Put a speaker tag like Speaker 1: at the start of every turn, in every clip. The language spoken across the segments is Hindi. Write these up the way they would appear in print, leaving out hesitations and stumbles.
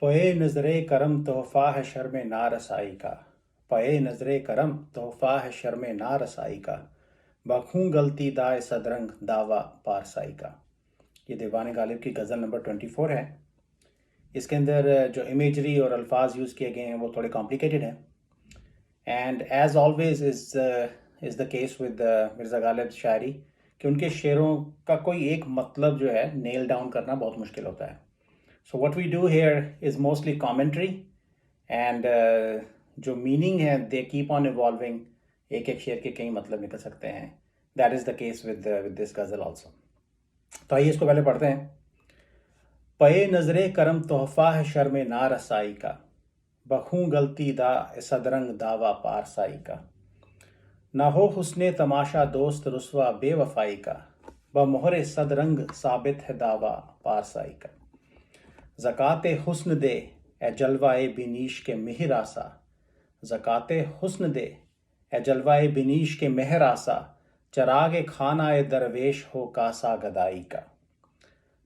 Speaker 1: फ़ए नज़रे करम तोहफ़ा है शर्म नारसाई का। फ़ए नज़रे करम तोहफ़ा है शर्म नारसाई का। बखूं गलती दाए सदरंग दावा पारसाई का। ये दीवान गालिब की गज़ल नंबर 24 है। इसके अंदर जो इमेजरी और अल्फाज यूज़ किए गए हैं वो थोड़े कॉम्प्लिकेटेड हैं। And as always is the case with Mirza Ghalib shayari कि उनके शेरों का कोई एक मतलब जो है नेल डाउन करना बहुत मुश्किल होता है। So what we do here is mostly commentary and जो मीनिंग है दे कीप ऑन इवॉल्विंग। एक एक शेर के कई मतलब निकल सकते हैं। That is the case with this ghazal also. तो आइए इसको पहले पढ़ते हैं। पे नज़रे करम तोहफ़ा है शर्म नारसाई का। बखूं गलती दा सदरंग दावा पारसाई का। ना हो हुस्ने तमाशा दोस्त रुस्वा बेवफाई का। बमोहरे सदरंग साबित है दावा पारसाई का। ज़काते हुस्न दे ए जलवाए बिनीश के मेहर आसा। ज़काते हुस्न दे ए जलवाए बिनीश के मेहर आसा। चरागे खानाए दरवेश हो कासा गदाई का।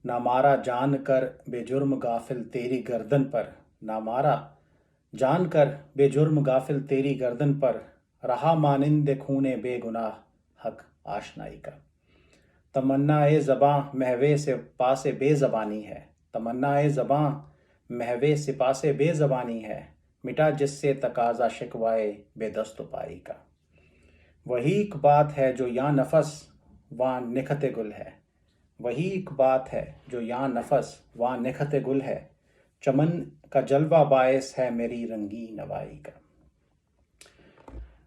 Speaker 1: ना मारा जान कर बेजुर्म गाफिल तेरी गर्दन पर। ना मारा जान कर बेजुर्म गाफिल तेरी गर्दन पर। रहा मानिंद खूने बेगुनाह हक आशनाई का। तमन्ना ए ज़बां महवे से पासे बेज़बानी है। तमन्ना ए ज़बां महवे से पासे बेज़बानी है। मिटा जिससे तकाजा शिकवाए बेदस्त पाई का। वही एक बात है जो यहाँ नफस वहाँ निखते गुल है। वही एक बात है जो यहाँ नफस वहाँ निखते गुल है। चमन का जलवा बायस है मेरी रंगी नवाई का।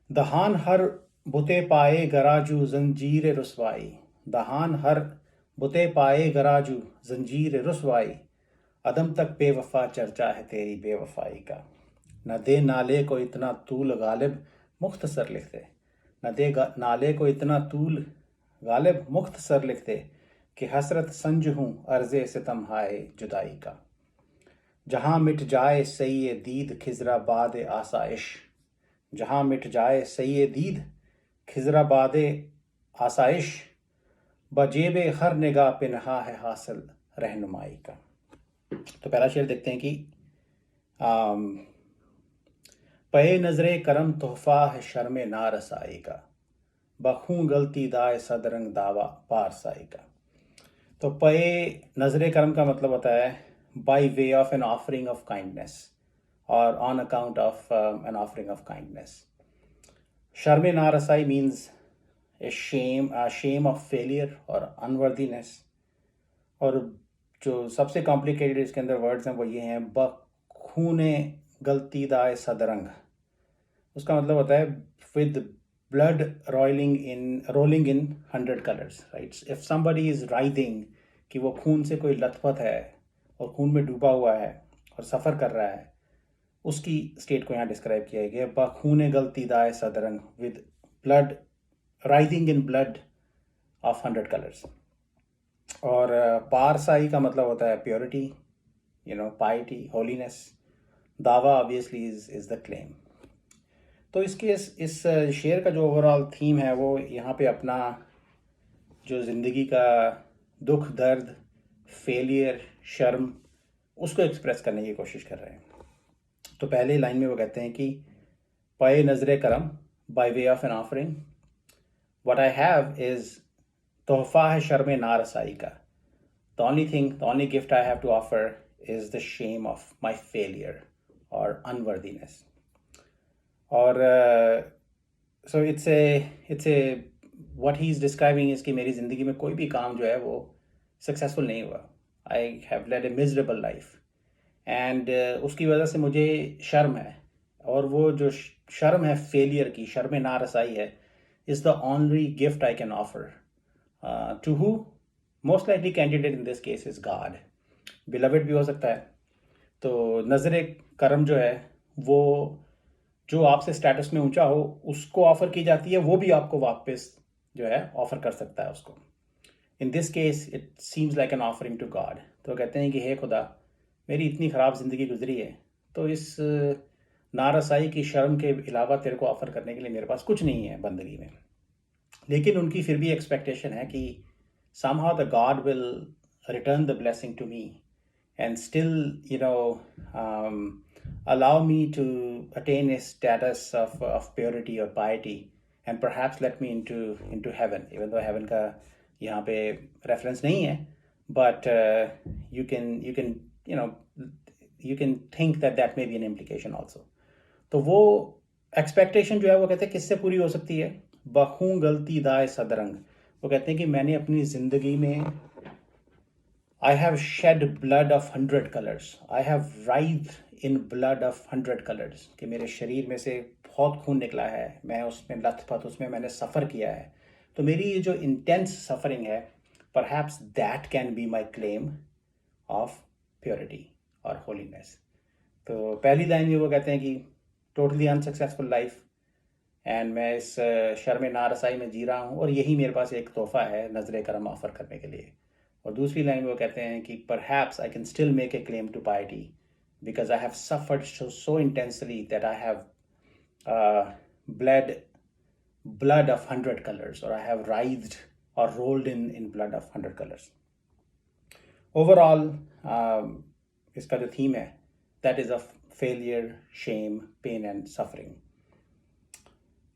Speaker 1: दहान हर बुते पाए गराजू जंजीर रुसवाई। दहान हर बुते पाए गराजू जंजीर रुसवाई। अदम तक बेवफा चर्चा है तेरी बेवफाई का। न दे नाले को इतना तूल गालिब मुख्तसर लिख दे। न दे नाले को इतना तूल गालिब मुख्तसर लिख दे कि हसरत संज हूँ अर्ज़े सितम हाय जुदाई का। जहाँ मिट जाए सही दीद खिजराबाद आसाइश। जहाँ मिट जाए सही दीद खिजराबाद आसाइश। बजेब हर निगाह पिनहा है हासिल रहनुमाई का। तो पहला शेर देखते हैं कि पे नज़रे करम तोहफ़ा है शर्म नारसाई का। बखूं गलती दाए सदरंग दावा पारसाई का। तो पे नज़रे करम का मतलब होता है by way of an offering of kindness और on account of an offering of kindness. शर्म नारसाई means a shame of failure और अनवर्दीनेस। और जो सबसे कॉम्प्लिकेटेड इसके अंदर वर्ड्स हैं वो ये हैं बखूने गलती दाए सदरंग। उसका मतलब होता है with blood rolling in 100 colours, right. If somebody is writhing कि वो खून से कोई लथपथ है और खून में डूबा हुआ है और सफ़र कर रहा है, उसकी स्टेट को यहाँ डिस्क्राइब किया गया बखूने गलती दाए सदरंग with blood writhing in blood of 100 colours. और पारसाई का मतलब होता है प्योरिटी, पाइटी, होलीनेस। दावा ऑब्वियसली इज द क्लेम। तो इसके इस शेर का जो ओवरऑल थीम है वो यहाँ पे अपना जो ज़िंदगी का दुख, दर्द, फेलियर, शर्म, उसको एक्सप्रेस करने की कोशिश कर रहे हैं। तो पहले लाइन में वो कहते हैं कि पे नज़रे करम by way of an offering what I have is तोहफ़ा है शर्म नारसाई का। The only gift I have to offer is the shame of my failure और अनवर्दीनेस। और so it's a what he is describing is कि मेरी ज़िंदगी में कोई भी काम जो है वो सक्सेसफुल नहीं हुआ। I have led A miserable life and उसकी वजह से मुझे शर्म है। और वो जो शर्म है फेलियर की, शर्म नारसाई है, is the only gift I can offer to who most likely candidate in this case is God. Beloved भी हो सकता है। तो नज़र करम जो है वो जो आपसे स्टेटस में ऊंचा हो उसको ऑफर की जाती है, वो भी आपको वापस जो है ऑफर कर सकता है उसको। In this case it seems like an offering to God. तो कहते हैं कि हे खुदा, मेरी इतनी ख़राब ज़िंदगी गुजरी है, तो इस नारसाई की शर्म के अलावा तेरे को ऑफ़र करने के लिए मेरे पास कुछ नहीं है बंदगी में। लेकिन उनकी फिर भी एक्सपेक्टेशन है कि somehow the God will return the blessing to me and still, allow me to attain a status of purity or piety, and perhaps let me into heaven, even though heaven का यहाँ पे reference नहीं है, but you can you know you can think that may be an implication also. तो वो एक्सपेक्टेशन जो है वो कहते हैं किससे पूरी हो सकती है? बखूं गलती दाए सदरंग। वो कहते हैं कि मैंने अपनी ज़िंदगी में I have shed blood of 100 colors. I have writhed in blood of 100 colors. कि मेरे शरीर में से बहुत खून निकला है, मैं उसमें लथपथ, उसमें मैंने सफ़र किया है। तो मेरी ये जो इंटेंस सफरिंग है, perhaps that can be my claim of purity और holiness. तो पहली लाइन में वो कहते हैं कि टोटली अनसक्सेसफुल लाइफ, एंड मैं इस शर्म नारसाई में जी रहा हूँ, और यही मेरे पास एक तोहफ़ा है नज़र करम ऑफ़र करने के लिए। और दूसरी लाइन में वो कहते हैं कि perhaps I can still make a claim to piety because I have suffered so intensely that I have blood blood of 100 colors, or I have writhed or rolled in blood of 100 colors. Overall, इसका जो थीम है, that is of failure, shame, pain and suffering.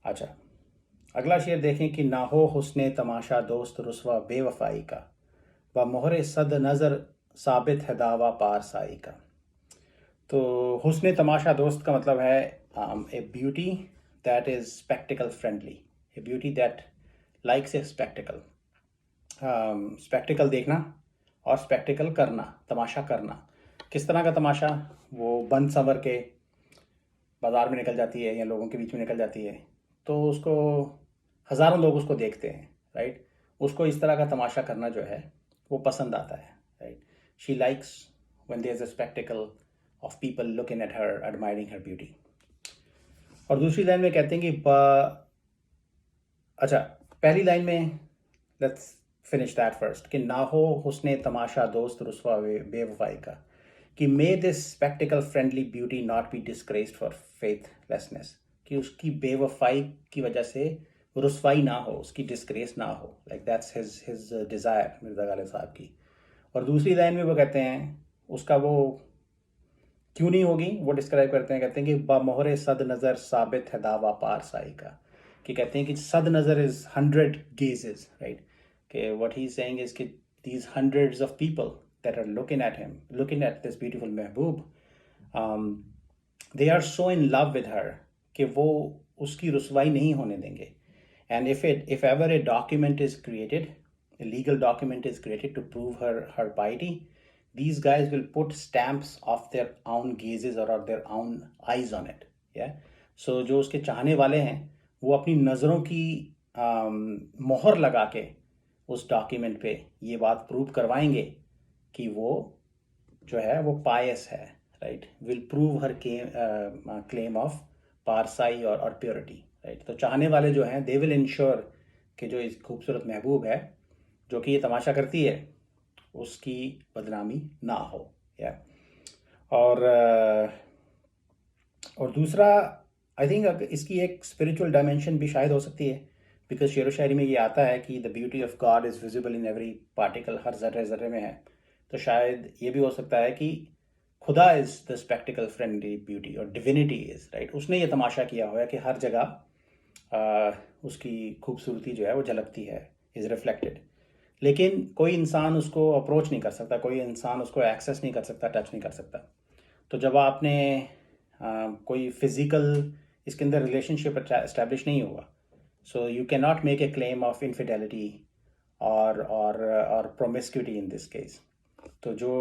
Speaker 1: अच्छा, अगला शेर देखें कि ना हो हुस्ने तमाशा दोस्त रुस्वा बेवफाई का, व मोहरे सद नज़र साबित है दावा पारसाई का। तो हुस्ने तमाशा दोस्त का मतलब है ए beauty that is spectacle friendly, a beauty that likes a spectacle. Spectacled देखना और स्पेक्टिकल करना, तमाशा करना। किस तरह का तमाशा? वो बंद संवर के बाज़ार में निकल जाती है या लोगों के बीच में निकल जाती है, तो उसको हज़ारों लोग उसको देखते हैं, राइट? उसको इस तरह का तमाशा करना जो है वो पसंद आता है, right? She likes when there is a spectacle of people looking at her, admiring her beauty. और दूसरी लाइन में कहते हैं कि अच्छा, पहली लाइन में लेट्स फिनिश दैट फर्स्ट, कि ना हो हुस्ने तमाशा दोस्त रुस्वा बेवफाई का, कि may this spectacle friendly beauty not be disgraced for faithlessness, कि उसकी बेवफाई की वजह से रुस्वाई ना हो, उसकी डिस्ग्रेस ना हो, like that's his desire Mirza Ghalib साहब की। और दूसरी लाइन में वो कहते हैं उसका वो क्यों नहीं होगी, वो डिस्क्राइब करते हैं, कहते हैं कि बामोहरे सद नज़र साबित है दावा पारसाई का, कि कहते हैं कि सद नज़र इज़ 100 gazes, राइट? कि what he is saying is कि these hundreds of people that are looking at him, looking at this beautiful महबूब, they are so in love with her कि वो उसकी रुसवाई नहीं होने देंगे। And if ever a document is created, a legal document is created to prove her piety, these guys will put stamps of their own gazes or their own eyes on it. Yeah, so जो उसके चाहने वाले हैं वो अपनी नज़रों की मोहर लगा के उस डॉक्यूमेंट पे ये बात प्रूव करवाएंगे कि वो जो है वो पायस है, right? Will prove her claim of पारसाई और प्योरिटी, राइट? तो चाहने वाले जो हैं दे विल इंश्योर कि जो इस खूबसूरत महबूब है जो कि ये तमाशा करती है उसकी बदनामी ना हो। या और दूसरा आई थिंक इसकी एक स्पिरिचुअल डायमेंशन भी शायद हो सकती है, बिकॉज शेर व शायरी में ये आता है कि the beauty of God is visible in every particle, हर जर्रे जर्रे में है। तो शायद ये भी हो सकता है कि खुदा is the spectacled friendly beauty और डिविनिटी इज़, राइट? उसने ये तमाशा किया हुआ है कि हर जगह उसकी खूबसूरती जो है वो झलकती है, इज़ रिफ्लेक्टेड, लेकिन कोई इंसान उसको अप्रोच नहीं कर सकता, कोई इंसान उसको एक्सेस नहीं कर सकता, टच नहीं कर सकता। तो जब आपने कोई फिज़िकल इसके अंदर रिलेशनशिप इस्टेब्लिश नहीं हुआ, so you can not make a claim of infidelity और प्रोमिस्क्यूटी इन दिस केस। तो जो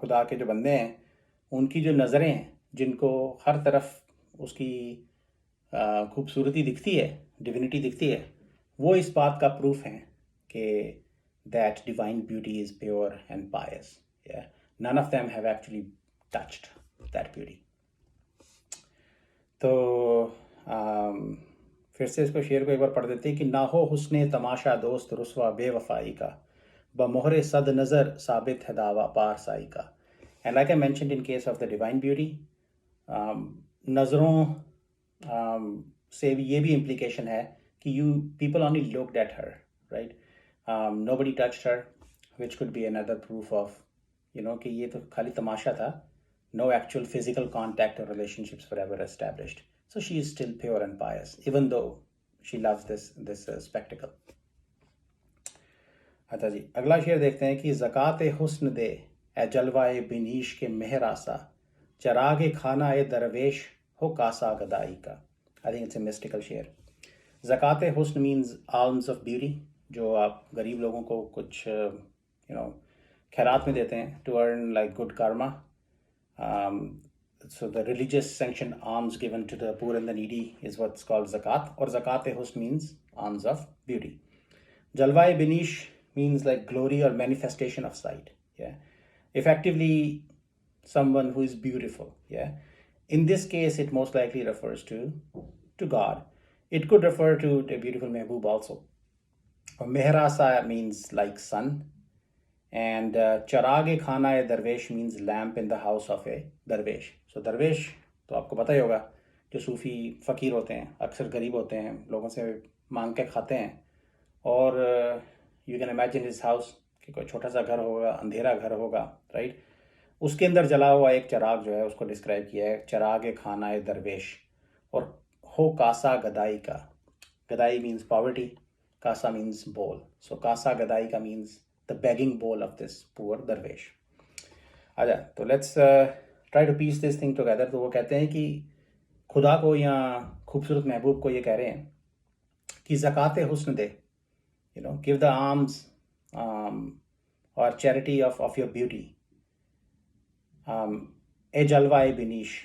Speaker 1: खुदा के जो बंदे हैं उनकी जो नज़रें हैं, जिनको हर तरफ उसकी खूबसूरती दिखती है, डिविनिटी दिखती है, वो इस बात का प्रूफ है कि that divine beauty is pure and Payas. Yeah, none of them have actually touched that beauty. तो फिर से इसको शेर को एक बार पढ़ देते हैं कि ना हो हुस्ने तमाशा दोस्त रुस्वा बेवफाई का, बमोहरे सद नज़र साबित है दावा पारसाई का। And like I mentioned in case of the divine beauty, नज़रों से ये भी इम्प्लीकेशन है कि you people only looked at her, right? Nobody touched her, which could be another proof of, कि ये तो खाली तमाशा था. No actual physical contact or relationships were ever established. So she is still pure and pious, even though she loves this spectacle. अच्छा जी, अगला शेर देखते हैं कि ज़कात हुस्न दे ए जलवाए बिनीश के मेहर आसा, चरागे खाना ए दरवेश हो कासा गदाई का. I think it's a mystical शेर. ज़कात हुस्न मीन्स आल्म्स ऑफ ब्यूटी, जो आप गरीब लोगों को कुछ खैरात में देते हैं to earn like good karma. So the religious sanctioned alms given to the poor and the needy is what's called zakat, or zakat-e-husn means alms of beauty. Jalwa-e binish means like glory or manifestation of sight. Yeah, effectively someone who is beautiful. Yeah, in this case it most likely refers to God. It could refer to a beautiful mehboob also. Or mehrasa means like sun. And चरागे खाना ए दरवेश means lamp in the house of a दरवेश. सो दरवेश तो आपको पता ही होगा, जो सूफ़ी फ़कीर होते हैं, अक्सर गरीब होते हैं, लोगों से मांग के खाते हैं. और you can imagine his house कि कोई छोटा सा घर होगा, अंधेरा घर होगा, राइट. उसके अंदर जला हुआ एक चराग जो है उसको डिस्क्राइब किया है, चरागे खाना ए दरवेश. और हो कासा गदाई का. गदाई मीन्स पॉवर्टी, कासा मीन्स बोल. सो कासा गदाई का means the begging bowl of this poor दरवेश. आजा, तो let's try to piece this thing together. तो वो कहते हैं कि खुदा को या खूबसूरत महबूब को ये कह रहे हैं कि ज़कात हुस्न दे, give the alms or charity of your beauty. ए जलवा ए Binish,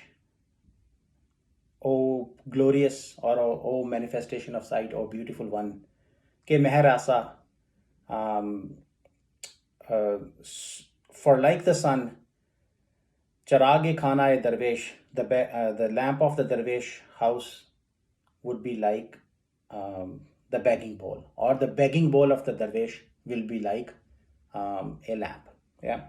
Speaker 1: O glorious or O manifestation of sight, O beautiful one, के मेहर आसा, for like the sun, charage khana e darvesh, the lamp of the darvesh house would be like the begging bowl, or the begging bowl of the darvesh will be like a lamp. Yeah.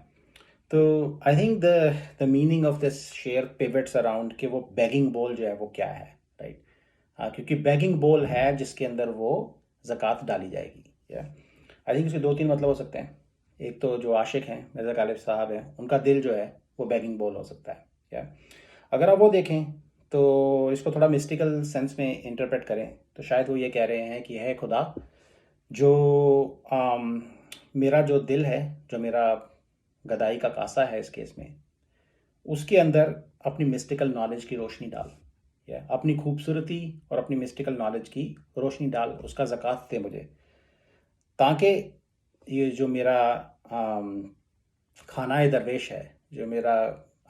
Speaker 1: So I think the meaning of this share pivots around कि वो begging bowl जो है वो क्या है, right? क्योंकि begging bowl है जिसके अंदर वो ज़कात डाली जाएगी. Yeah. I think इसके दो तीन मतलब हो सकते हैं. एक तो जो आशिक हैं, मिर्ज़ा गालिब साहब हैं, उनका दिल जो है वो बेगिंग बोल हो सकता है. या अगर आप वो देखें तो इसको थोड़ा मिस्टिकल सेंस में इंटरप्रेट करें तो शायद वो ये कह रहे हैं कि है खुदा, जो मेरा जो दिल है, जो मेरा गदाई का कासा है इस केस में, उसके अंदर अपनी मिस्टिकल नॉलेज की रोशनी डाल, या अपनी खूबसूरती और अपनी मिस्टिकल नॉलेज की रोशनी डाल, उसका ज़कात दे मुझे, ताकि ये जो मेरा खाना दरवेश है, जो मेरा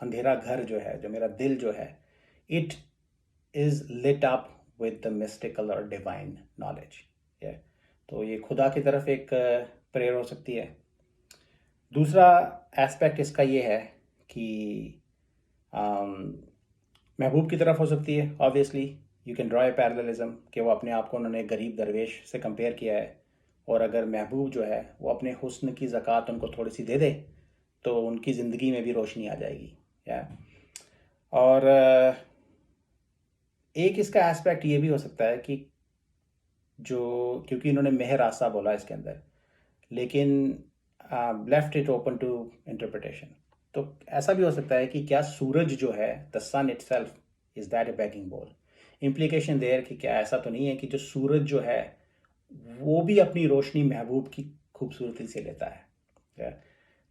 Speaker 1: अंधेरा घर जो है, जो मेरा दिल जो है, it is lit up with the mystical और डिवाइन नॉलेज. तो ये खुदा की तरफ एक प्रेयर हो सकती है. दूसरा एस्पेक्ट इसका ये है कि महबूब की तरफ हो सकती है. Obviously you can draw a parallelism कि वो अपने आप को उन्होंने गरीब दरवेश से कंपेयर किया है, और अगर महबूब जो है वो अपने हुस्न की ज़कात उनको थोड़ी सी दे दे तो उनकी ज़िंदगी में भी रोशनी आ जाएगी. या और एक इसका एस्पेक्ट ये भी हो सकता है कि जो, क्योंकि इन्होंने मेहर आसा बोला इसके अंदर, लेकिन left it open to interpretation, तो ऐसा भी हो सकता है कि क्या सूरज जो है, the sun itself, is that a begging bowl. Implication there कि क्या ऐसा तो नहीं है कि जो सूरज जो है वो भी अपनी रोशनी महबूब की खूबसूरती से लेता है.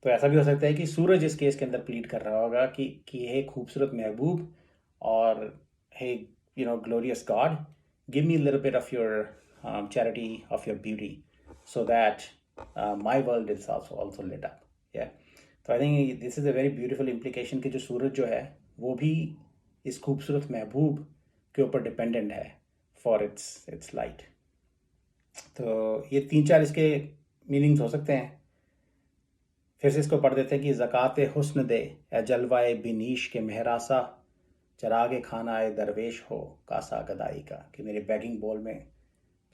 Speaker 1: तो ऐसा भी हो सकता है कि सूरज इस केस के अंदर प्लीड कर रहा होगा कि हे खूबसूरत महबूब, और हे glorious God, give me a little bit of your charity, of your beauty, so that my world is also lit up. Yeah. So I think this is a very beautiful implication कि जो सूरज जो है वो भी इस खूबसूरत महबूब के ऊपर डिपेंडेंट है for its light. तो ये 3-4 इसके मीनिंग्स हो सकते हैं. फिर से इसको पढ़ देते हैं कि ज़कात हुस्न दे ए जलवाए बिनीश के मेहरासा, चरागे खाना ए दरवेश हो कासा गदाई का, कि मेरे बैगिंग बोल में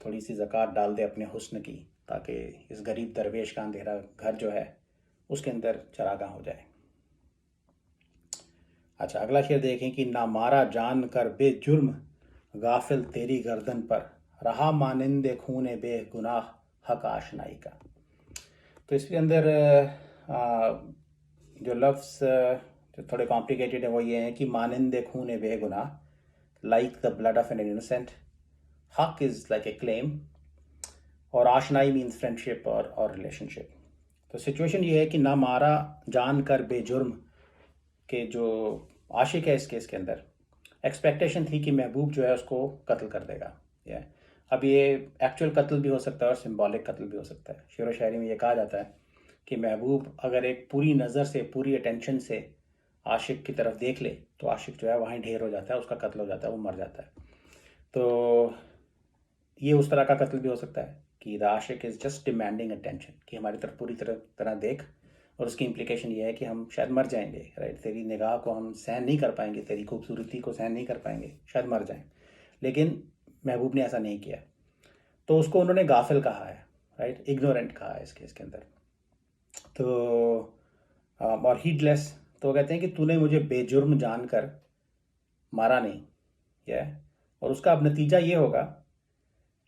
Speaker 1: थोड़ी सी ज़कात डाल दे अपने हुस्न की, ताकि इस गरीब दरवेश का अंधेरा घर जो है उसके अंदर चरागा हो जाए. अच्छा, अगला शेर देखें कि ना मारा जान कर बेजुर्म गाफिल तेरी गर्दन पर, रहा मानिंदे खूने बेगुनाह हक आशनाई का. तो इसके अंदर जो लफ्ज़ जो थोड़े कॉम्प्लिकेटेड है वो ये हैं कि मानिंद खून बेगुनाह, like the blood of an innocent, हक इज़ लाइक ए क्लेम, और आशनाई मीन्स फ्रेंडशिप और रिलेशनशिप। तो सिचुएशन ये है कि ना मारा जान कर बेजुर्म के जो आशिक है इस केस के अंदर, एक्सपेक्टेशन थी कि महबूब जो है उसको कत्ल कर देगा। या अब ये एक्चुअल कत्ल भी हो सकता है और सिंबॉलिक कत्ल भी हो सकता है। शेर व शायरी में ये कहा जाता है कि महबूब अगर एक पूरी नज़र से, पूरी अटेंशन से आशिक की तरफ देख ले तो आशिक जो है वहाँ ढेर हो जाता है, उसका कत्ल हो जाता है, वो मर जाता है। तो ये उस तरह का कत्ल भी हो सकता है कि द आशिक इज़ जस्ट डिमांडिंग अटेंशन, कि हमारी तरफ पूरी तरह देख, और उसकी इम्प्लीकेशन ये है कि हम शायद मर जाएंगे, राइट। तेरी निगाह को हम सहन नहीं कर पाएंगे, तेरी खूबसूरती को सहन नहीं कर पाएंगे, शायद मर जाएं। लेकिन महबूब ने ऐसा नहीं किया, तो उसको उन्होंने गाफिल कहा है, राइट, इग्नोरेंट कहा है इस केस के अंदर। तो और हीडलेस, तो कहते हैं कि तूने मुझे बेजुर्म जानकर मारा नहीं, या और उसका अब नतीजा ये होगा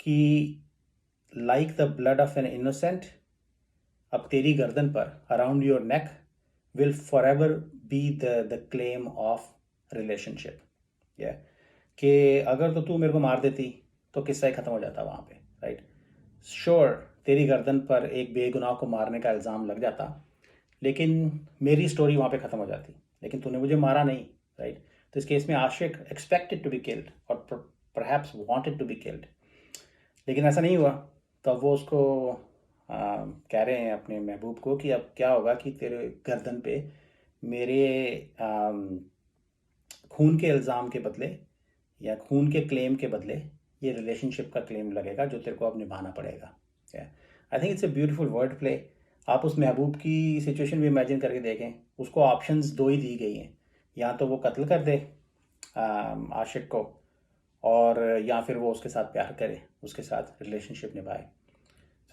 Speaker 1: कि like the blood of an innocent, अब तेरी गर्दन पर, around your neck, will for ever be the claim of relationship. या कि अगर तो तू मेरे को मार देती तो किस्सा ही ख़त्म हो जाता वहाँ पे, राइट। श्योर, तेरी गर्दन पर एक बेगुनाह को मारने का इल्ज़ाम लग जाता, लेकिन मेरी स्टोरी वहाँ पे ख़त्म हो जाती, लेकिन तूने मुझे मारा नहीं, राइट। तो इस केस में आशिक एक्सपेक्टेड टू बी किल्ड और perhaps wanted to be killed, लेकिन ऐसा नहीं हुआ। तो अब वो उसको कह रहे हैं अपने महबूब को कि अब क्या होगा कि तेरे गर्दन पे मेरे खून के इल्ज़ाम के बदले या खून के क्लेम के बदले ये रिलेशनशिप का क्लेम लगेगा जो तेरे को अब निभाना पड़ेगा। I think it's a beautiful word play. आप उस महबूब की सिचुएशन भी इमेजिन करके देखें, उसको ऑप्शंस दो ही दी गई हैं, या तो वो कत्ल कर दे आशिक को, और या फिर वो उसके साथ प्यार करे, उसके साथ रिलेशनशिप निभाए।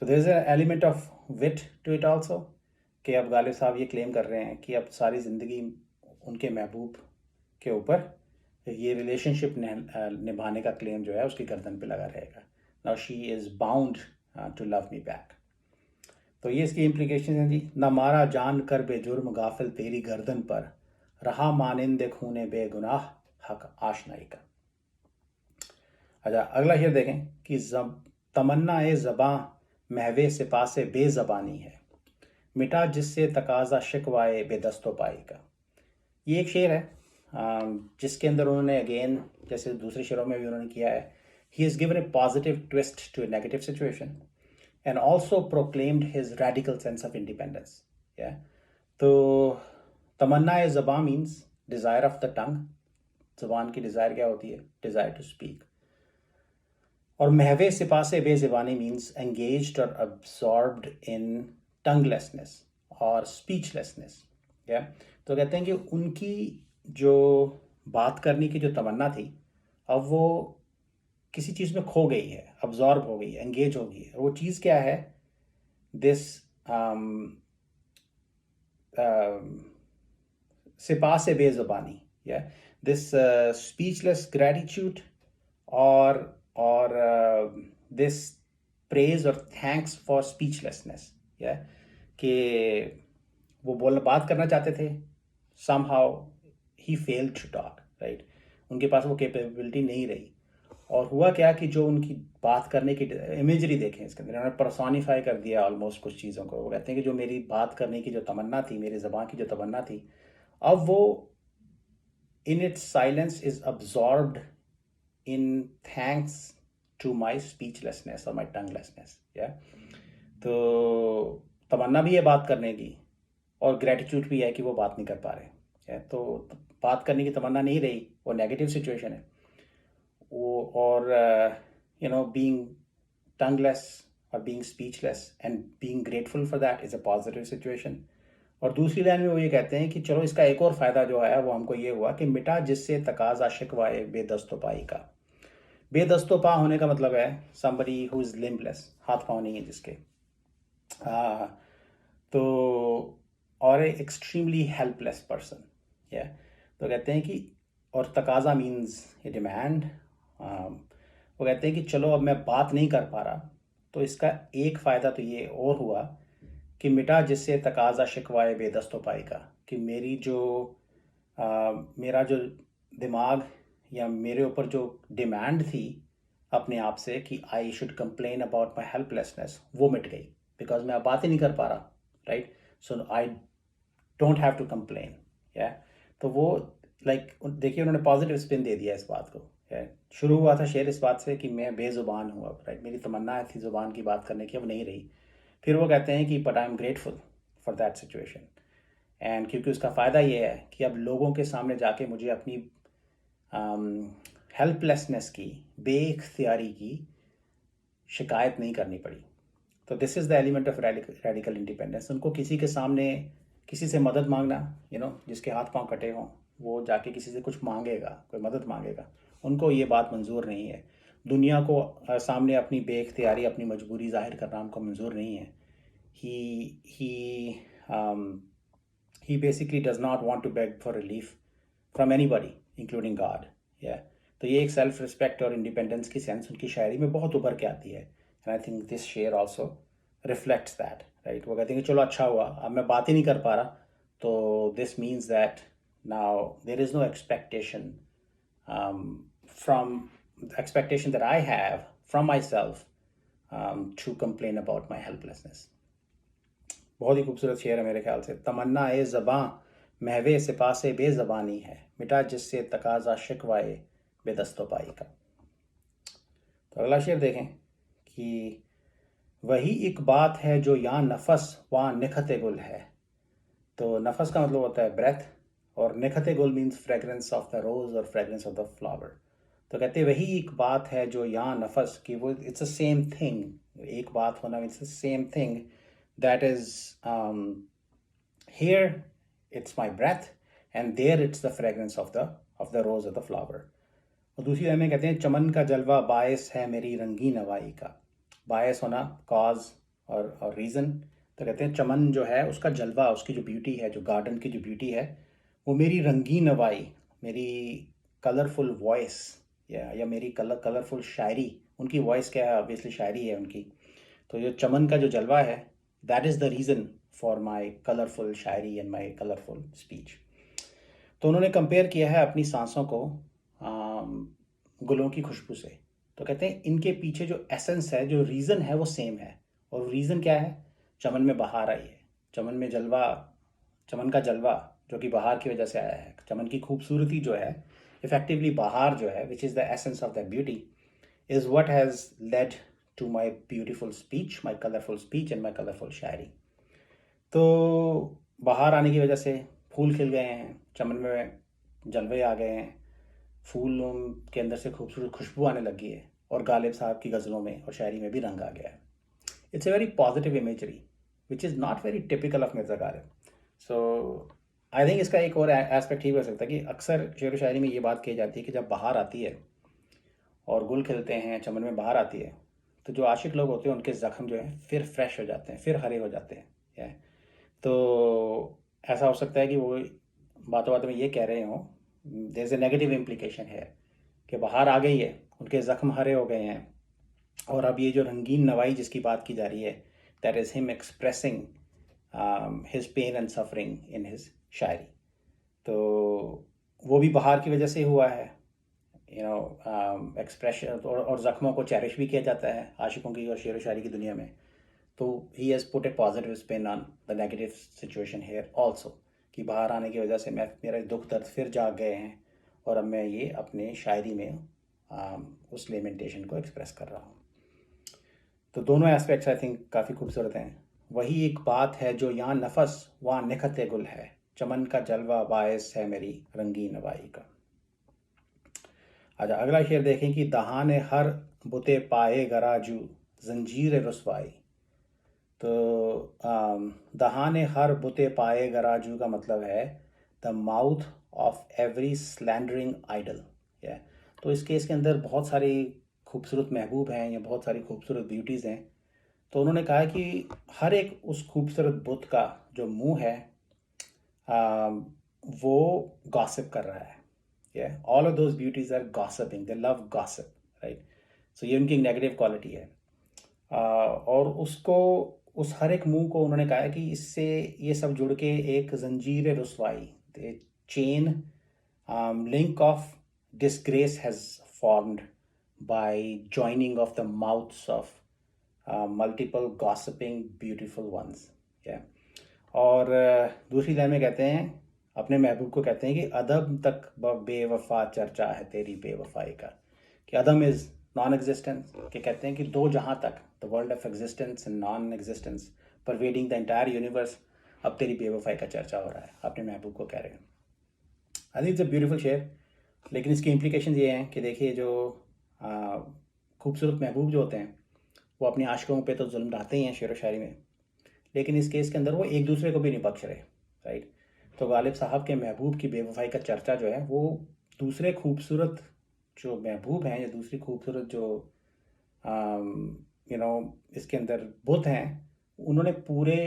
Speaker 1: So there is an element of wit to it also, कि अब गालिब साहब ये क्लेम कर रहे हैं कि अब सारी ज़िंदगी उनके महबूब के ऊपर ये रिलेशनशिप निभाने का क्लेम जो है उसकी गर्दन पे लगा रहेगा। Now she is bound to love me back. तो ये इसकी इम्प्लीकेशन है जी। न मारा जान कर बेजुर्म गाफिल तेरी गर्दन पर, रहा मानिंदे खूने बेगुनाह, हक आशनाई का। अच्छा, अगला शेर देखें कि तमन्ना ए ज़बां महवे सिपा से बेज़बानी है, मिटा जिससे तकाजा शिकवाए बेदस्तो पाई का। ये एक शेर है जिसके अंदर उन्होंने अगेन, जैसे दूसरे शेरों में भी उन्होंने किया है, he has given a positive twist to a negative situation and also proclaimed his radical sense of independence. या तो तमन्ना ए ज़बां means desire of the tongue. ज़बान की डिज़ायर क्या होती है? Desire to speak. और महवे सिपा से बेज़बानी मीन्स एंगेज्ड और अब्सॉर्ब्ड इन टंगलेसनेस और स्पीचलेसनेस। या तो कहते हैं कि उनकी जो बात करने की जो तमन्ना थी, अब वो किसी चीज़ में खो गई है, अब्जॉर्ब हो गई है, एंगेज हो गई है। वो चीज़ क्या है? दिस सिपा से बेज़बानी, या दिस स्पीचलेस ग्रेटिट्यूड और दिस प्रेज और थैंक्स फॉर स्पीचलेसनेस। या कि वो बात करना चाहते थे, somehow he failed to talk, right? उनके पास वो कैपेबिलिटी नहीं रही, और हुआ क्या कि जो उनकी बात करने की इमेजरी देखें इसके अंदर, उन्होंने पर्सोनिफाई कर दिया ऑलमोस्ट कुछ चीज़ों को। वो कहते हैं कि जो मेरी बात करने की जो तमन्ना थी, मेरी ज़बान की जो तमन्ना थी, अब वो in its silence is absorbed in thanks to my speechlessness और माई टंगलेसनेस। या तो तमन्ना भी है बात करने की, और ग्रेटिट्यूड भी है कि वो बात नहीं कर पा रहे। तो बात करने की तमन्ना नहीं रही, वो नेगेटिव सिचुएशन है वो। और बीइंग टंगलेस और being speechless and being grateful for that is a positive situation. और दूसरी लाइन में वो ये कहते हैं कि चलो इसका एक और फ़ायदा जो है वो हमको ये हुआ कि मिटा जिससे तकाजा शिकवाए बेदस्तोपाई का। बेदस्तोपा होने का मतलब है somebody who is limbless, हाथ पाँव नहीं है जिसके। तो और ए एक्सट्रीमली हेल्पलेस पर्सन। या तो कहते हैं कि, और तकाजा मीन्स ए डिमांड। वो कहते हैं कि चलो अब मैं बात नहीं कर पा रहा, तो इसका एक फ़ायदा तो ये और हुआ कि मिटा जिससे तकाजा शिकवाए बेदस्तो पाई का, कि मेरा जो दिमाग या मेरे ऊपर जो डिमांड थी अपने आप से कि I should complain about my helplessness, वो मिट गई, बिकॉज मैं अब बात ही नहीं कर पा रहा, right. So I don't have to complain, yeah. तो वो देखिए उन्होंने पॉजिटिव स्पिन दे दिया इस बात को। शुरू हुआ था शेर इस बात से कि मैं बेज़ुबान हूँ अब, राइट, मेरी तमन्ना थी ज़ुबान की बात करने की, अब नहीं रही। फिर वो कहते हैं कि but I am grateful for that situation, and क्योंकि उसका फ़ायदा ये है कि अब लोगों के सामने जाके मुझे अपनी हेल्पलेसनेस की, बेइख्तियारी की शिकायत नहीं करनी पड़ी। तो this is the element of radical independence. उनको किसी के सामने किसी से मदद मांगना, जिसके हाथ पांव कटे हों वो जाके किसी से कुछ मांगेगा, कोई मदद मांगेगा, उनको ये बात मंजूर नहीं है। दुनिया को सामने अपनी बेइख्तियारी, अपनी मजबूरी जाहिर करना उनको मंजूर नहीं है। He basically does not want to beg for relief from anybody including God, या। तो ये एक सेल्फ रिस्पेक्ट और इंडिपेंडेंस की सेंस उनकी शायरी में बहुत उभर के आती है, एंड आई थिंक दिस शेयर ऑल्सो रिफ्लेक्ट्स दैट, राइट। वो कहते हैं कि चलो अच्छा हुआ, अब मैं बात ही नहीं कर पा रहा, तो this means that now there is no expectation from expectation that I have from myself to complain about my helplessness. बहुत ही खूबसूरत शेर है मेरे ख्याल से। तमन्ना ए ज़बां महवे सिपासे बेज़बानी है, मिटा जिससे तकाजा शिकवाए बेदस्तो पाई का। तो अगला शेर देखें कि वही एक बात है जो यहाँ नफस वहाँ निखते गुल है। तो नफस का मतलब होता है ब्रेथ, और निखते गुल मीन्स फ्रेगरेंस ऑफ द रोज और फ्रेगरेंस ऑफ द फ्लावर। तो कहते हैं वही एक बात है जो यहाँ नफस की, वो इट्स अ सेम थिंग, एक बात होना it's a same thing, that is here it's my breath and there it's the fragrance of the rose of the flower. और दूसरी लाइन में कहते हैं चमन का जलवा बायस है मेरी रंगी नवाई का। बायस होना कॉज और रीज़न। तो कहते हैं चमन जो है उसका जलवा, उसकी जो ब्यूटी है, जो गार्डन की जो ब्यूटी है, वो मेरी रंगी नवाई, मेरी कलरफुल वॉइस, या मेरी कलरफुल शायरी। उनकी वॉइस क्या है, ऑब्वियसली शायरी है उनकी। तो जो चमन का जो जलवा है, that is the reason for my colourful Shayari and my colourful speech. तो उन्होंने कंपेयर किया है अपनी सांसों को गुलों की खुशबू से। तो कहते हैं इनके पीछे जो एसेंस है, जो रीज़न है, वो सेम है। और रीज़न क्या है? चमन में बहार आई है, चमन में जलवा, चमन का जलवा जो कि बहार की वजह से आया है। चमन की खूबसूरती जो है, इफेक्टिवली बहार जो है, which is the essence of the beauty, is what has led to my beautiful speech, my colourful speech and my colourful shayari. तो बहार आने की वजह से फूल खिल गए हैं, चमन में जलवे आ गए हैं, फूलों के अंदर से खूबसूरत खुशबू आने लगी है, और गालिब साहब की गज़लों में और शायरी में भी रंग आ गया है। It's a very positive imagery which is not very typical of Mirza Ghalib. So I think इसका एक और एस्पेक्ट ही हो सकता है कि अक्सर शेर व शायरी में ये बात कही जाती है कि जब बहार आती है और गुल खिलते हैं, चमन में बहार आती है, तो जो आशिक लोग होते हैं उनके ज़ख्म जो है फिर फ्रेश हो जाते हैं, फिर हरे हो जाते हैं। तो ऐसा हो सकता है कि वो बातों बातों में ये कह रहे हों, there is a negative implication है कि बहार आ गई है, उनके ज़ख्म हरे हो गए हैं, और अब ये जो रंगीन नवाई जिसकी बात की जा रही है, that is him expressing his pain and suffering in his shayari. तो वो भी बहार की वजह से हुआ है, एक्सप्रेशन, और ज़ख्मों को चेरिश भी किया जाता है आशिकों की और शेर व शायरी की दुनिया में। तो he has put a positive spin on the negative situation here also, कि बाहर आने की वजह से मेरा दुख दर्द फिर जाग गए हैं, और अब मैं ये अपने शायरी में उस लेमेंटेशन को एक्सप्रेस कर रहा हूँ। तो दोनों एस्पेक्ट्स आई थिंक काफ़ी खूबसूरत हैं। वही एक बात है जो यहाँ नफस वहाँ निखते गुल है, चमन का जलवा बायस है मेरी रंगी नवाई का। अच्छा, अगला शेर देखें कि दहाने हर बुते पाए गराजू जंजीर रसवाई। तो दहाने हर बुते पाए गराजू का मतलब है the mouth of every slandering idle. तो इस केस के अंदर बहुत सारी खूबसूरत महबूब हैं, या बहुत सारी खूबसूरत ब्यूटीज़ हैं। तो उन्होंने कहा कि हर एक उस खूबसूरत बुत का जो मुंह है, वो गॉसिप कर रहा है। All of those beauties are gossiping, they love gossip, right. So ये उनकी नेगेटिव क्वालिटी है। और उसको उस हर एक मुंह को उन्होंने कहा है कि इससे ये सब जुड़ के एक जंजीर रुसवाई, chain link of disgrace has formed by joining of the mouths of multiple gossiping beautiful ones. Yeah. और दूसरी लाइन में कहते हैं, अपने महबूब को कहते हैं कि अदम तक बेवफा चर्चा है तेरी बेवफाई का, कि अदम इज नॉन एग्जिस्टेंस, कि कहते हैं कि दो जहाँ तक the world of existence and non existence pervading the entire universe, अब तेरी बेवफाई का चर्चा हो रहा है, अपने महबूब को कह रहे हैं. I think it's a beautiful share. लेकिन इसकी इम्प्लीकेशन ये हैं कि देखिए जो खूबसूरत महबूब जो होते हैं वो अपने आशिकों पे तो जुल्म ढाते ही हैं शेर व शायरी में, लेकिन इस केस के अंदर वो एक दूसरे को भी नहीं बख्श रहे. राइट. तो गालिब साहब के महबूब की बेवफाई का चर्चा जो है वो दूसरे खूबसूरत जो महबूब हैं या दूसरी खूबसूरत जो इसके अंदर बुत हैं, उन्होंने पूरे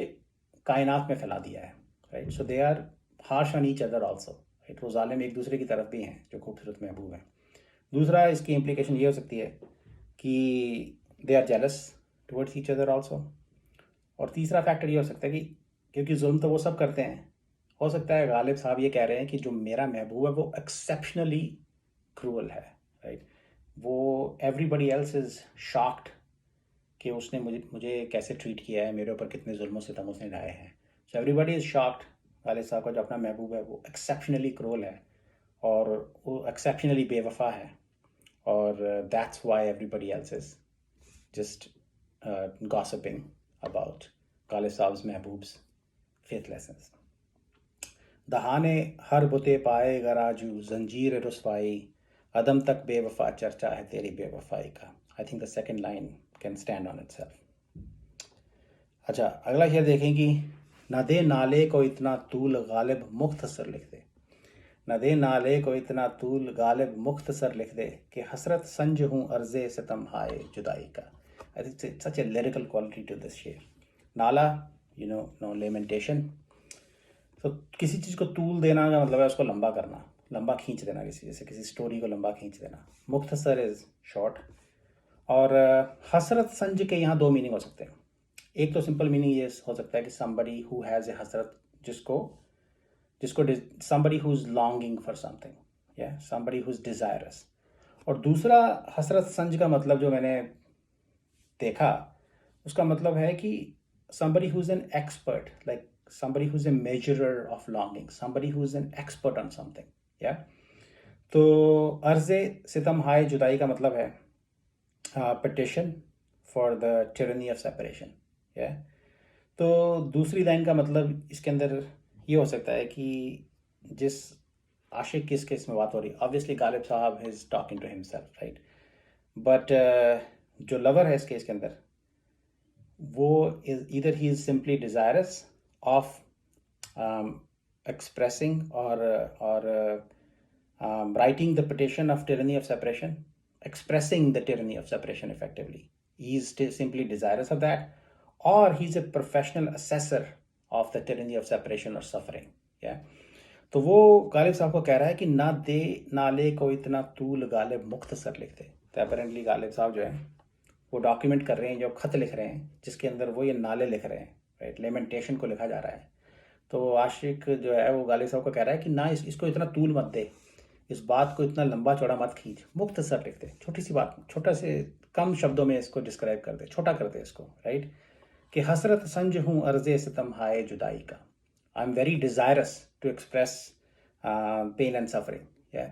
Speaker 1: कायनात में फैला दिया है. Right. So they are harsh on each other also. Right. वो जालिम एक दूसरे की तरफ भी हैं जो खूबसूरत महबूब हैं. दूसरा इसकी इम्प्लीकेशन ये हो सकती है कि they are jealous towards each other also. और तीसरा फैक्टर ये हो सकता है कि क्योंकि जुल्म तो वो सब करते हैं, हो सकता है गालिब साहब ये कह रहे हैं कि जो मेरा महबूब है वो एक्सेप्शनली क्रूअल है. राइट. वो एवरीबडी एल्स इज़ शॉक्ड कि उसने मुझे कैसे ट्रीट किया है, मेरे ऊपर कितने जुल्मों से तम उसने लाए हैं. So everybody is shocked. Ghalib साहब का जो अपना महबूब है वो एक्सेप्शनली क्रूअल है और वो एक्सेप्शनली बेवफा है, और that's why everybody else is just gossiping about Ghalib साहब महबूब्स फेथलेसनेस. दहाने हर बुते पाए गराजू जंजीर रुसवाई, अदम तक बेवफा चर्चा है तेरी बेवफाई का. I think the second line can stand on itself. अच्छा, अगला शेर देखें कि न दे नाले को इतना तूल गालिब मुख्तसर लिख दे. न दे नाले को इतना तूल गालिब मुख्तसर लिख दे कि हसरत संज हूँ अर्ज़े सितम हाय जुदाई का. I think such a lyrical quality to this शेर. नाला, नो लेमेंटेशन. तो किसी चीज़ को तूल देना का मतलब है उसको लंबा करना, लंबा खींच देना, किसी स्टोरी को लंबा खींच देना. मुख्तसर इज़ शॉर्ट. और हसरत संज के यहाँ दो मीनिंग हो सकते हैं. एक तो सिंपल मीनिंग ये हो सकता है कि somebody who has a हसरत, जिसको somebody who is longing for something, yeah, somebody who is desirous. और दूसरा हसरत संज का मतलब जो मैंने देखा उसका मतलब है कि somebody who is an expert, like somebody who is a measurer of longing, somebody who is an expert on something, yeah. तो अर्ज़े सितम हाय जुदाई का मतलब है petition for the tyranny of separation. तो दूसरी लाइन का मतलब इसके अंदर ये हो सकता है कि जिस आशिक की इस केस में बात हो रही है, obviously Ghalib sahab is talking to himself, right. But जो लवर है इस केस के अंदर, वो either he is simply desirous of expressing और writing the petition of tyranny of separation, expressing the tyranny of separation effectively. He is simply desirous of that, or he's a professional assessor of the tyranny of separation or suffering. Yeah. तो वो गालिब साहब को कह रहा है कि ना दे नाले को इतना तूल गालिब मुख्तसर लिख दे. तो अपेरेंटली गालिब साहब जो है वो डॉक्यूमेंट कर रहे हैं, जो खत लिख रहे हैं जिसके अंदर वो ये नाले लिख रहे हैं, राइट, लेमेंटेशन को लिखा जा रहा है. तो आशिक जो है वो गालिब साहब को कह रहा है कि ना इसको इतना तूल मत दे, इस बात को इतना लंबा चौड़ा मत खींच, मुख्तसर लिख दे, छोटी सी बात, छोटा से कम शब्दों में इसको डिस्क्राइब कर दे, छोटा कर दे इसको, राइट. कि हसरत संज हूँ अर्ज़े सितम हाय जुदाई का. I am very desirous to express pain and suffering.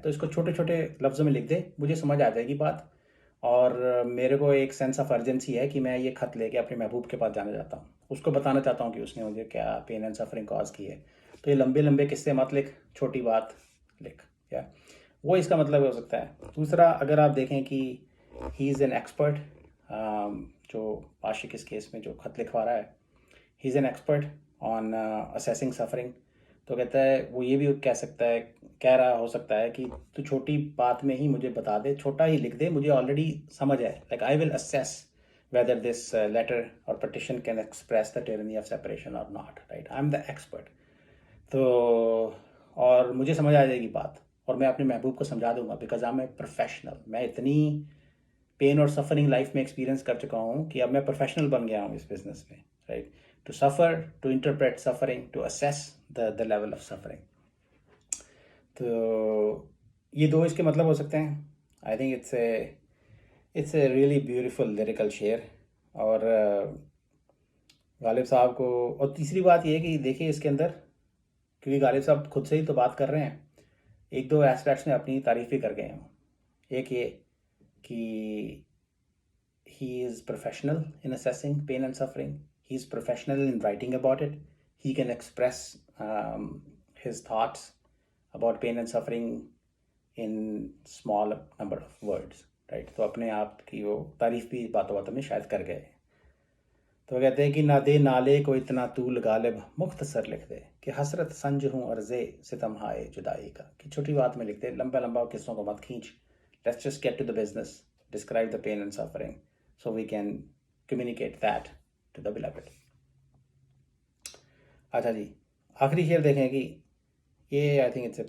Speaker 1: तो इसको छोटे छोटे लफ्ज़ों में लिख दे, मुझे समझ आ जाएगी बात. और मेरे को एक सेंस ऑफ अर्जेंसी है कि मैं ये ख़त लेके अपने महबूब के पास जाना चाहता हूँ, उसको बताना चाहता हूँ कि उसने मुझे क्या पेन एंड सफरिंग कॉज की है. तो ये लंबे लंबे किस्से मत लिख, छोटी बात लिख. वो इसका मतलब हो सकता है. दूसरा, अगर आप देखें कि ही इज़ एन एक्सपर्ट, जो आशिक इस केस में जो खत लिखवा रहा है, he is an expert on assessing suffering. तो कहता है, वो ये भी कह रहा हो सकता है कि तू छोटी बात में ही मुझे बता दे, छोटा ही लिख दे, मुझे ऑलरेडी समझ है. Like I will assess whether this letter और petition can express the tyranny of separation और not, right. I am the expert. तो और मुझे समझ आ जाएगी बात और मैं अपने महबूब को समझा दूंगा, because I am a professional. मैं इतनी पेन और सफरिंग लाइफ में एक्सपीरियंस कर चुका हूँ कि अब मैं प्रोफेशनल बन गया हूँ इस बिज़नेस में, right? To suffer, to interpret suffering, to assess the level of suffering. तो ये दो इसके मतलब हो सकते हैं. I think it's a really beautiful lyrical share. और गालिब साहब को, और तीसरी बात ये है कि देखिए इसके अंदर, क्योंकि गालिब साहब खुद से ही तो बात कर रहे हैं, एक दो एस्पेक्ट्स में अपनी तारीफ भी कर गए हैं. एक ये कि he is professional in assessing pain and suffering. He's professional in writing about it. He can express his thoughts about pain and suffering in small number of words, right? तो अपने आप की वो तारीफ भी बातों बातों में शायद कर गए. तो कहते हैं कि ना दे नाले को इतना तूल गालिब मुख्तसर लिख दे कि हसरत संज हूँ अर्ज़े सितम हाय जुदाई का. कि छोटी बात में लिख दे, लंबा लंबा किस्सों को मत खींच. Let's just get to the business. Describe the pain and suffering so we can communicate that to the beloved. अच्छा जी, आखिरी शेर देखें कि ये I think it's a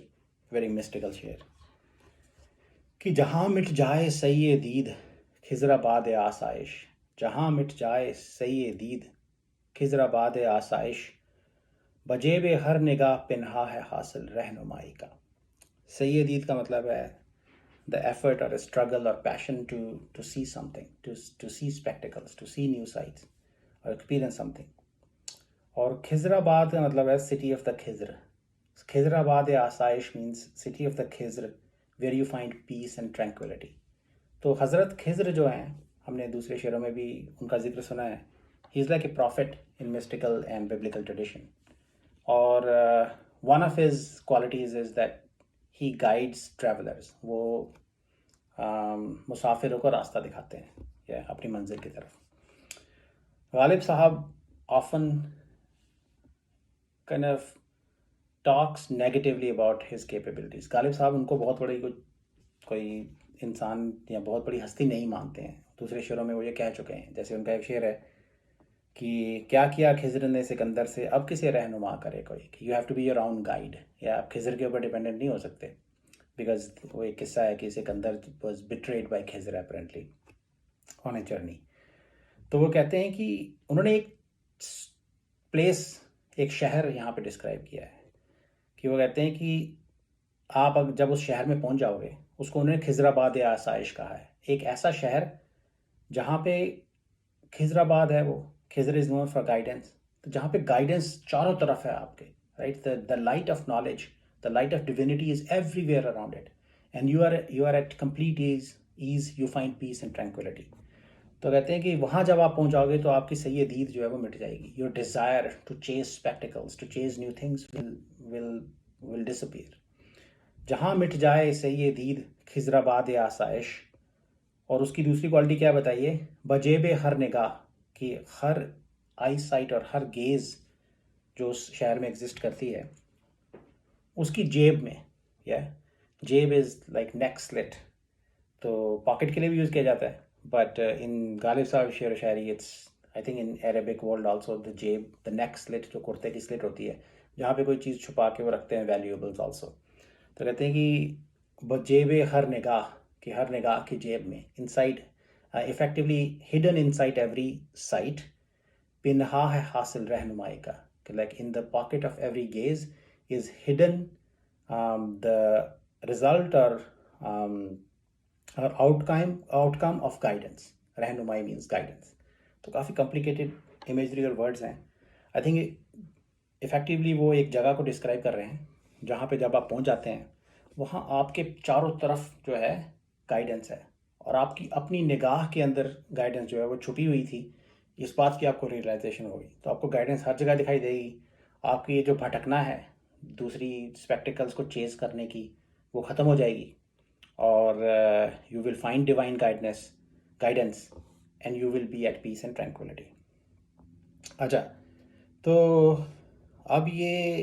Speaker 1: very mystical शेर. कि जहाँ मिट जाए सही दीद खिजराबाद आसाइश, जहाँ मिट जाए सही दीद खिजराबाद आसाइश, बजेब हर निगाह पिन्हा है हासिल रहनुमाई का. सही दीद का मतलब है the effort or a struggle or passion to see something, to see spectacles, to see new sights or experience something. और खिजराबाद का मतलब है city of the Khizr. Khizrabad आसाइश means city of the Khizr where you find peace and tranquility. तो हज़रत खिजर जो हैं, हमने दूसरे शेरों में भी उनका जिक्र सुना है. He is like a prophet in mystical and biblical tradition. और one of his qualities is that he guides travelers. वो मुसाफिरों को रास्ता दिखाते हैं या अपनी मंजिल की तरफ. गालिब साहब often kind of talks negatively about his capabilities. Ghalib साहब उनको बहुत बड़ी कोई इंसान या बहुत बड़ी हस्ती नहीं मानते हैं. दूसरे शेरों में वो ये कह चुके हैं. जैसे उनका एक शेर है कि क्या किया खिजर ने सिकंदर से, अब किसे रहनुमा करे कोई. कि you have to be your own guide, या आप खिजर के ऊपर डिपेंडेंट नहीं हो सकते. बिकॉज वो एक किस्सा है कि Sikandar was betrayed by Khizr apparently on a journey. तो वो कहते हैं कि उन्होंने एक प्लेस, एक शहर यहाँ पे डिस्क्राइब किया है. कि वो कहते हैं कि आप जब उस शहर में पहुँच जाओगे, उसको उन्होंने खिजराबाद आसाइश कहा है. एक ऐसा शहर जहाँ पे खिजराबाद है, वो Khizr is known for guidance. तो जहाँ पे गाइडेंस चारों तरफ है आपके, right. The light of knowledge, the light of divinity is everywhere around it, and you are at complete ease, you find peace and tranquility. तो कहते हैं कि वहाँ जब आप पहुँच जाओगे तो आपकी सही दीद जो है वो मिट जाएगी. Your desire to chase spectacles, to chase new things will disappear. जहाँ मिट जाए सही दीद खिजराबाद आसाइश. और उसकी दूसरी क्वालिटी क्या बताइए, बजेब हर निगाह, कि हर आई साइट और हर गेज जो उस शहर में एग्जिस्ट करती है उसकी जेब में. या जेब इज़ लाइक नेक स्लिट. तो पॉकेट के लिए भी यूज़ किया जाता है, बट इन गालिब साहब शेर शायरी it's I think in Arabic world also the जेब, द नेक स्लिट, जो कुर्ते की स्लिट होती है जहाँ पे कोई चीज़ छुपा के वो रखते हैं, वैल्यूएबल्स आल्सो. तो कहते हैं कि जेब हर निगाह, कि हर निगाह की जेब में, inside, effectively hidden inside every sight, पिन्हा है हासिल रहनुमाई का. Like in the pocket of every gaze is hidden the result or outcome of guidance. रहनुमाई means guidance. तो काफ़ी complicated imagery और words हैं. I think effectively वो एक जगह को describe कर रहे हैं जहाँ पे जब आप पहुँच जाते हैं वहाँ आपके चारों तरफ जो है guidance है, और आपकी अपनी निगाह के अंदर guidance जो है वो छुपी हुई थी. इस बात की आपको realization होगी, तो आपको guidance हर जगह दिखाई देगी. आपकी ये जो भटकना है दूसरी स्पेक्टिकल्स को चेज करने की, वो ख़त्म हो जाएगी, और you will find divine guidance and you will be at peace and tranquillity. अच्छा, तो अब ये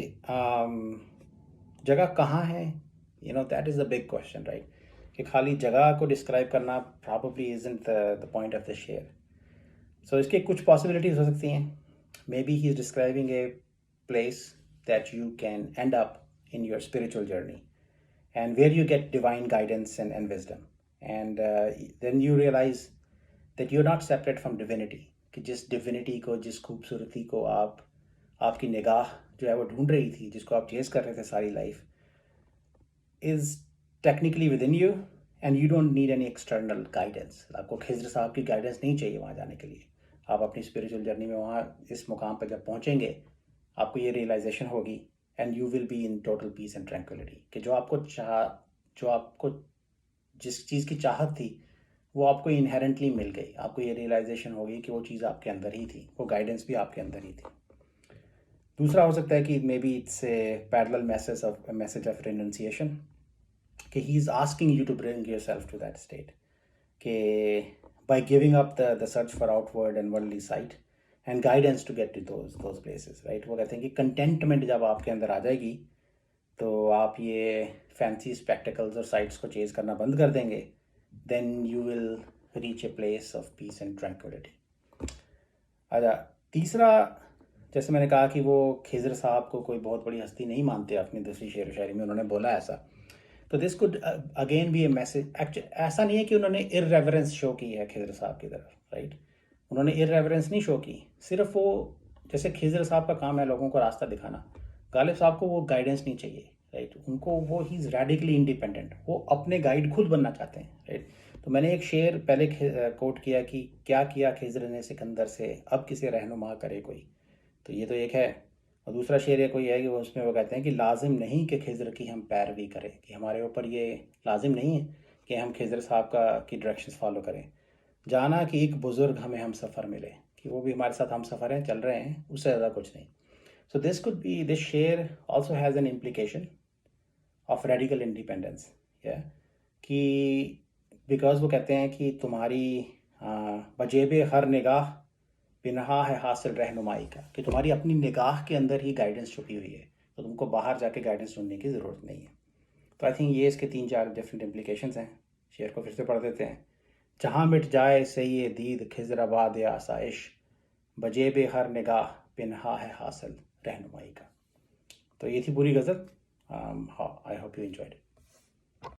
Speaker 1: जगह कहाँ है, that is the big question, right. कि खाली जगह को डिस्क्राइब करना probably isn't the point of the शेयर. सो इसके कुछ पॉसिबिलिटीज़ हो सकती हैं. Maybe he is describing a place that you can end up in your spiritual journey, and where you get divine guidance and wisdom, and then you realize that you're not separate from divinity. कि जिस डिविनिटी को, जिस खूबसूरती को आपकी निगाह जो है वो ढूंढ रही थी, जिसको आप चेस कर रहे थे सारी life, is technically with in you and you don't need any external guidance. आपको खिज़र साहब की गाइडेंस नहीं चाहिए वहाँ जाने के लिए। आप अपनी स्पिरिचुअल जर्नी में वहाँ इस मुकाम पर जब पहुँचेंगे, आपको ये रियलाइजेशन होगी and you will be in total peace and tranquillity कि जो आपको जिस चीज़ की चाहत थी वो आपको इनहेरेंटली मिल गई। आपको ये रियलाइजेशन होगी कि वो चीज़ आपके अंदर ही थी, वो गाइडेंस भी आपके अंदर ही थी। दूसरा हो सकता है कि maybe it's a parallel message of renunciation, कि he is asking you to bring yourself to that state, कि by giving up the search for outward and worldly sight and guidance to get to those places, right. वो कहते हैं कि कंटेंटमेंट जब आपके अंदर आ जाएगी तो आप ये फैंसी स्पेक्टिकल्स और साइट्स को चेज करना बंद कर देंगे, then you will reach a place of peace and tranquillity. अच्छा, तीसरा, जैसे मैंने कहा कि वो खिज़र साहब को कोई बहुत बड़ी हस्ती नहीं मानते, अपनी दूसरी शेर व शायरी में उन्होंने बोला ऐसा, तो this could again be a message. ऐसा नहीं है कि उन्होंने इररेवरेंस शो की है खिज़र साहब की तरफ, राइट। उन्होंने इररेवरेंस नहीं शो की, सिर्फ वो, जैसे खिज़र साहब का काम है लोगों को रास्ता दिखाना, गालिब साहब को वो गाइडेंस नहीं चाहिए, राइट। उनको वो ही इज़ रेडिकली इंडिपेंडेंट, वो अपने गाइड खुद बनना चाहते हैं, राइट। तो मैंने एक शेर पहले कोट किया कि क्या किया खिज़र ने सिकंदर से, अब किसे रहनुमा करे कोई, तो ये तो एक है। और दूसरा शेर ये कोई है कि वो उसमें वो कहते हैं कि लाजिम नहीं कि खिज़र की हम पैरवी करें, कि हमारे ऊपर ये लाजिम नहीं है कि हम खिज़र साहब की डायरेक्शंस फॉलो करें। जाना कि एक बुज़ुर्ग हमें हम सफ़र मिले, कि वो भी हमारे साथ हम सफ़र हैं, चल रहे हैं, उससे ज़्यादा कुछ नहीं। सो दिस शेर also has an implication of radical independence, या कि बिकॉज वो कहते हैं कि तुम्हारी बजेबे हर निगाह बिनहा है हासिल रहनुमाई का, कि तुम्हारी अपनी निगाह के अंदर ही गाइडेंस छुपी हुई है, तो तुमको बाहर जाके गाइडेंस ढूंढने की ज़रूरत नहीं है। तो आई थिंक ये इसके 3-4 डिफरेंट इम्प्लीकेशंस हैं। शेर को फिर से पढ़ देते हैं। जहाँ मिट जाए सही ये दीद खिज़राबाद आसाइश, बजेबे हर निगाह बिनहा है हासिल रहनुमाई का। तो ये थी पूरी गज़ल। I hope you enjoyed it.